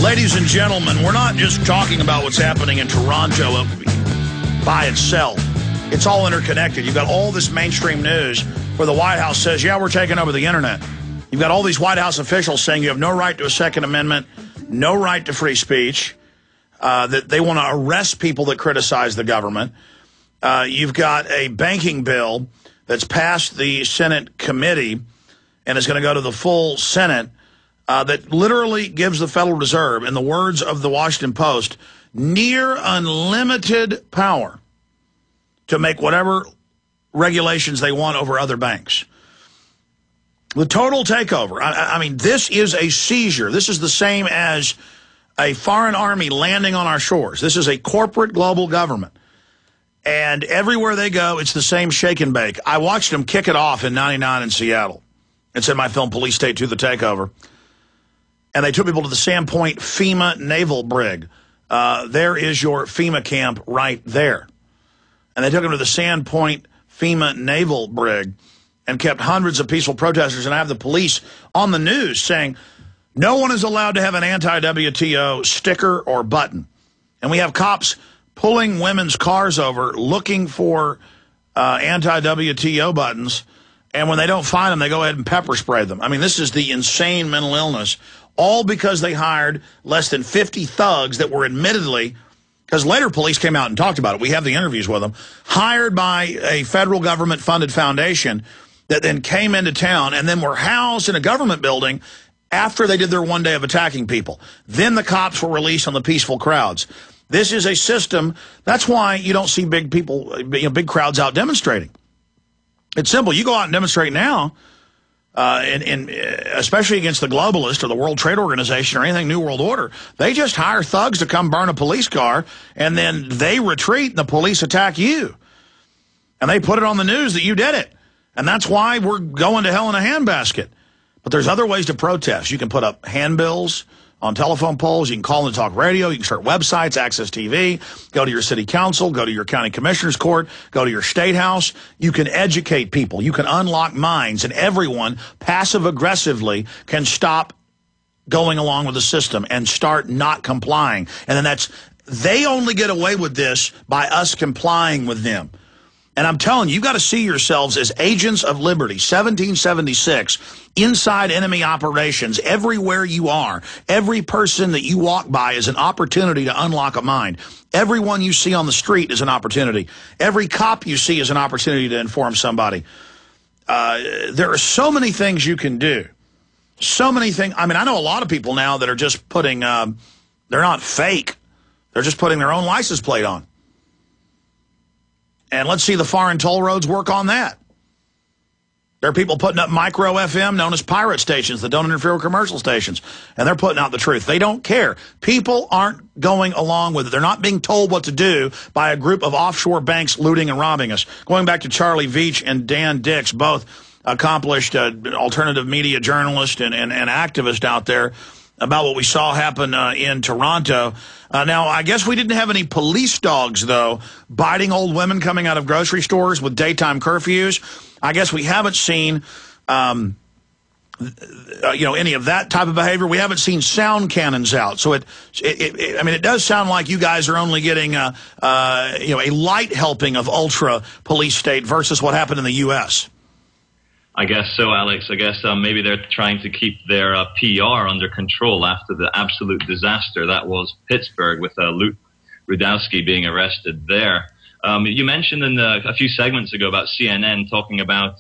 Ladies and gentlemen, we're not just talking about what's happening in Toronto by itself. It's all interconnected. You've got all this mainstream news where the White House says, yeah, we're taking over the internet. You've got all these White House officials saying you have no right to a Second Amendment, no right to free speech, that they want to arrest people that criticize the government. You've got a banking bill that's passed the Senate committee and is going to go to the full Senate that literally gives the Federal Reserve, in the words of the Washington Post, near unlimited power to make whatever regulations they want over other banks. The total takeover. I mean, this is a seizure. This is the same as a foreign army landing on our shores. This is a corporate global government. And everywhere they go, it's the same shake and bake. I watched them kick it off in '99 in Seattle. It's in my film Police State 2, The Takeover. And they took people to the Sandpoint FEMA Naval Brig. There is your FEMA camp right there. And they took them to the Sandpoint FEMA Naval Brig and kept hundreds of peaceful protesters. And I have the police on the news saying, no one is allowed to have an anti-WTO sticker or button. And we have cops pulling women's cars over looking for anti-WTO buttons. And when they don't find them, they go ahead and pepper spray them. I mean, this is the insane mental illness, all because they hired less than 50 thugs that were admittedly, because later police came out and talked about it. We have the interviews with them, hired by a federal government-funded foundation that then came into town and then were housed in a government building after they did their one day of attacking people. Then the cops were released on the peaceful crowds. This is a system. That's why you don't see big people, big crowds out demonstrating. It's simple. You go out and demonstrate now, especially against the globalists or the World Trade Organization or anything New World Order. They just hire thugs to come burn a police car, and then they retreat and the police attack you. And they put it on the news that you did it. And that's why we're going to hell in a handbasket. But there's other ways to protest. You can put up handbills on telephone poles. You can call and talk radio. You can start websites, access TV, go to your city council, go to your county commissioner's court, go to your state house. You can educate people. You can unlock minds, and everyone passive-aggressively can stop going along with the system and start not complying. And then they only get away with this by us complying with them. And I'm telling you, you've got to see yourselves as agents of liberty, 1776, inside enemy operations, everywhere you are. Every person that you walk by is an opportunity to unlock a mind. Everyone you see on the street is an opportunity. Every cop you see is an opportunity to inform somebody. There are so many things you can do. So many things. I mean, I know a lot of people now that are just putting, they're not fake. They're just putting their own license plate on. And let's see the foreign toll roads work on that. There are people putting up micro FM known as pirate stations that don't interfere with commercial stations. And they're putting out the truth. They don't care. People aren't going along with it. They're not being told what to do by a group of offshore banks looting and robbing us. Going back to Charlie Veitch and Dan Dix, both accomplished alternative media journalists and activists out there, about what we saw happen in Toronto. Now, I guess we didn't have any police dogs, though, biting old women coming out of grocery stores with daytime curfews. I guess we haven't seen, any of that type of behavior. We haven't seen sound cannons out. So, it does sound like you guys are only getting, a light helping of ultra police state versus what happened in the U.S. I guess so, Alex. I guess maybe they're trying to keep their PR under control after the absolute disaster that was Pittsburgh with Luke Rudkowski being arrested there. You mentioned a few segments ago about CNN talking about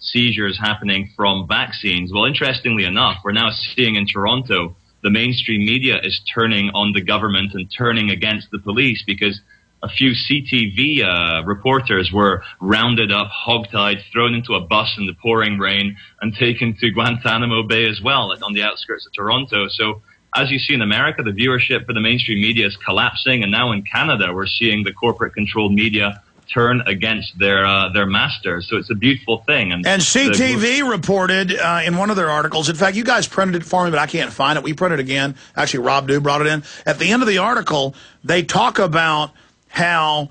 seizures happening from vaccines. Well, interestingly enough, we're now seeing in Toronto the mainstream media is turning on the government and turning against the police because a few CTV reporters were rounded up, hogtied, thrown into a bus in the pouring rain, and taken to Guantanamo Bay as well, on the outskirts of Toronto. So, as you see in America, the viewership for the mainstream media is collapsing, and now in Canada, we're seeing the corporate-controlled media turn against their masters. So it's a beautiful thing. And CTV reported in one of their articles, in fact, you guys printed it for me, but I can't find it. We printed it again. Actually, Rob Dew brought it in. At the end of the article, they talk about how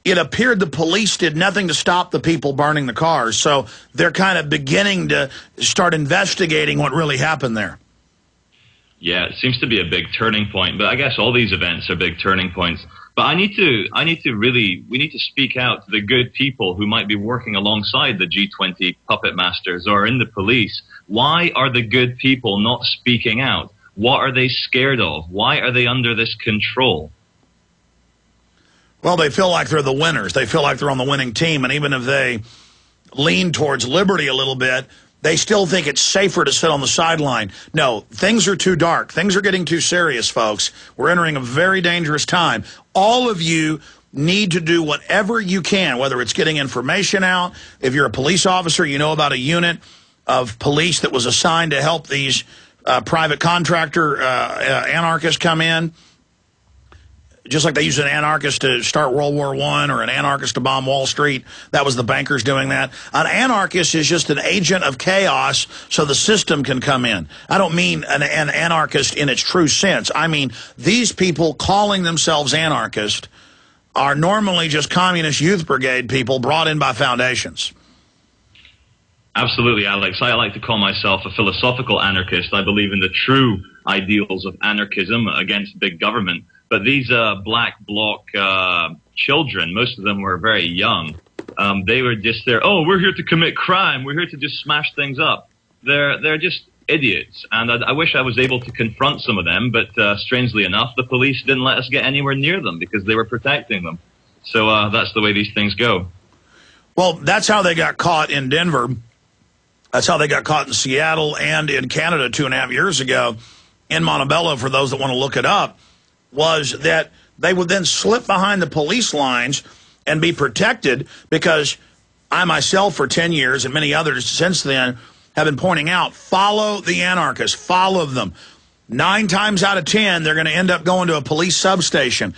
it appeared the police did nothing to stop the people burning the cars. So they're kind of beginning to start investigating what really happened there. Yeah, it seems to be a big turning point, but I guess all these events are big turning points. But we need to speak out to the good people who might be working alongside the G20 puppet masters or in the police. Why are the good people not speaking out? What are they scared of? Why are they under this control? Well, they feel like they're the winners. They feel like they're on the winning team. And even if they lean towards liberty a little bit, they still think it's safer to sit on the sideline. No, things are too dark. Things are getting too serious, folks. We're entering a very dangerous time. All of you need to do whatever you can, whether it's getting information out. If you're a police officer, you know about a unit of police that was assigned to help these private contractor anarchists come in. Just like they used an anarchist to start World War I or an anarchist to bomb Wall Street. That was the bankers doing that. An anarchist is just an agent of chaos so the system can come in. I don't mean an anarchist in its true sense. I mean these people calling themselves anarchists are normally just communist youth brigade people brought in by foundations. Absolutely, Alex. I like to call myself a philosophical anarchist. I believe in the true ideals of anarchism against big government. But these black bloc children, most of them were very young. They were just there, oh, we're here to commit crime. We're here to just smash things up. They're just idiots. And I wish I was able to confront some of them. But strangely enough, the police didn't let us get anywhere near them because they were protecting them. So that's the way these things go. Well, that's how they got caught in Denver. That's how they got caught in Seattle and in Canada 2.5 years ago in Montebello, for those that want to look it up, was that they would then slip behind the police lines and be protected, because I myself for 10 years and many others since then have been pointing out, follow the anarchists, follow them. 9 times out of 10, they're going to end up going to a police substation.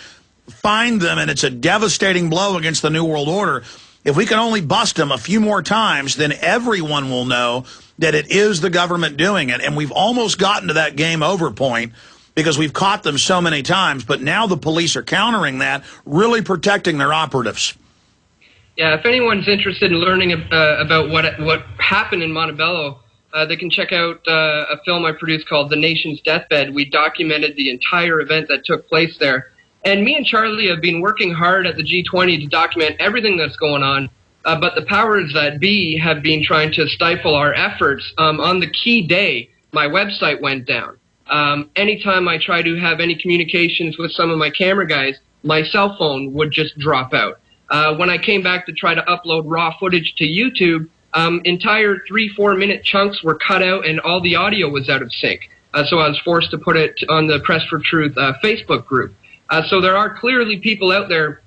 Find them, and it's a devastating blow against the New World Order. If we can only bust them a few more times, then everyone will know that it is the government doing it. And we've almost gotten to that game over point because we've caught them so many times. But now the police are countering that, really protecting their operatives. Yeah, if anyone's interested in learning about what happened in Montebello, they can check out a film I produced called The Nation's Deathbed. We documented the entire event that took place there. And me and Charlie have been working hard at the G20 to document everything that's going on, but the powers that be have been trying to stifle our efforts. On the key day, my website went down. Anytime I try to have any communications with some of my camera guys, my cell phone would just drop out. When I came back to try to upload raw footage to YouTube, entire 3-4 minute chunks were cut out and all the audio was out of sync. So I was forced to put it on the Press for Truth Facebook group. So there are clearly people out there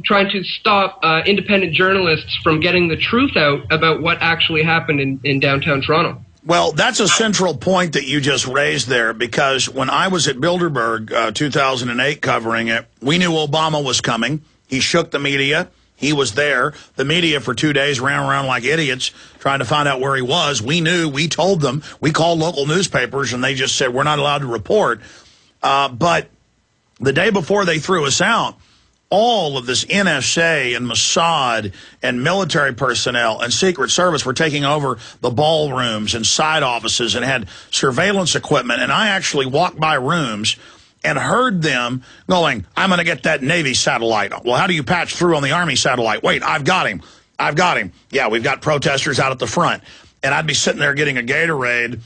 trying to stop independent journalists from getting the truth out about what actually happened in downtown Toronto. Well, that's a central point that you just raised there, because when I was at Bilderberg 2008 covering it, we knew Obama was coming. He shook the media. He was there. The media for 2 days ran around like idiots trying to find out where he was. We knew. We told them. We called local newspapers, and they just said, we're not allowed to report. But the day before they threw us out, all of this NSA and Mossad and military personnel and Secret Service were taking over the ballrooms and side offices and had surveillance equipment. And I actually walked by rooms and heard them going, I'm going to get that Navy satellite. Well, how do you patch through on the Army satellite? Wait, I've got him. I've got him. Yeah, we've got protesters out at the front. And I'd be sitting there getting a Gatorade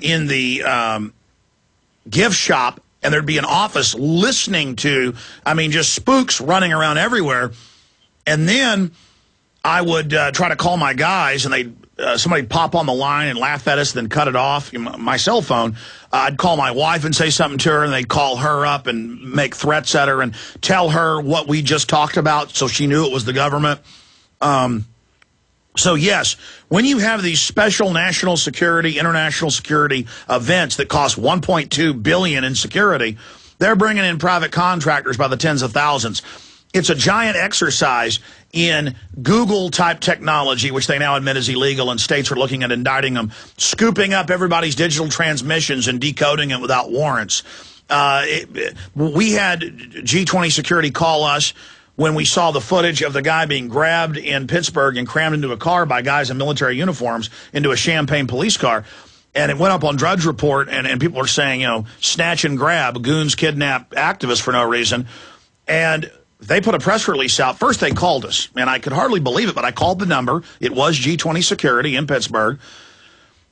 in the gift shop, and there'd be an office listening to, I mean, just spooks running around everywhere. And then I would try to call my guys, and somebody'd pop on the line and laugh at us, then cut it off. My cell phone, I'd call my wife and say something to her, and they'd call her up and make threats at her and tell her what we just talked about, so she knew it was the government. So, yes, when you have these special national security, international security events that cost $1.2 billion in security, they're bringing in private contractors by the tens of thousands. It's a giant exercise in Google-type technology, which they now admit is illegal, and states are looking at indicting them, scooping up everybody's digital transmissions and decoding it without warrants. We had G20 security call us when we saw the footage of the guy being grabbed in Pittsburgh and crammed into a car by guys in military uniforms into a Champaign police car. And it went up on Drudge Report, and people were saying, you know, snatch and grab, goons kidnap activists for no reason. And they put a press release out. First, they called us, and I could hardly believe it, but I called the number. It was G20 Security in Pittsburgh.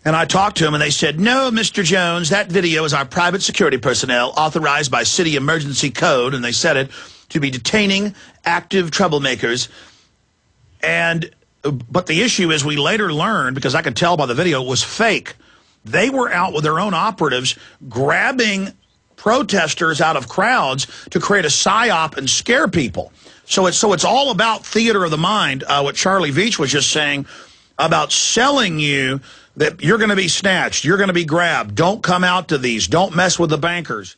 And I talked to them, and they said, no, Mr. Jones, that video is our private security personnel authorized by City Emergency Code, and they said it, to be detaining active troublemakers. But the issue is we later learned, because I could tell by the video, it was fake. They were out with their own operatives grabbing protesters out of crowds to create a psyop and scare people. So it's all about theater of the mind, what Charlie Veitch was just saying about selling you that you're going to be snatched, you're going to be grabbed, don't come out to these, don't mess with the bankers.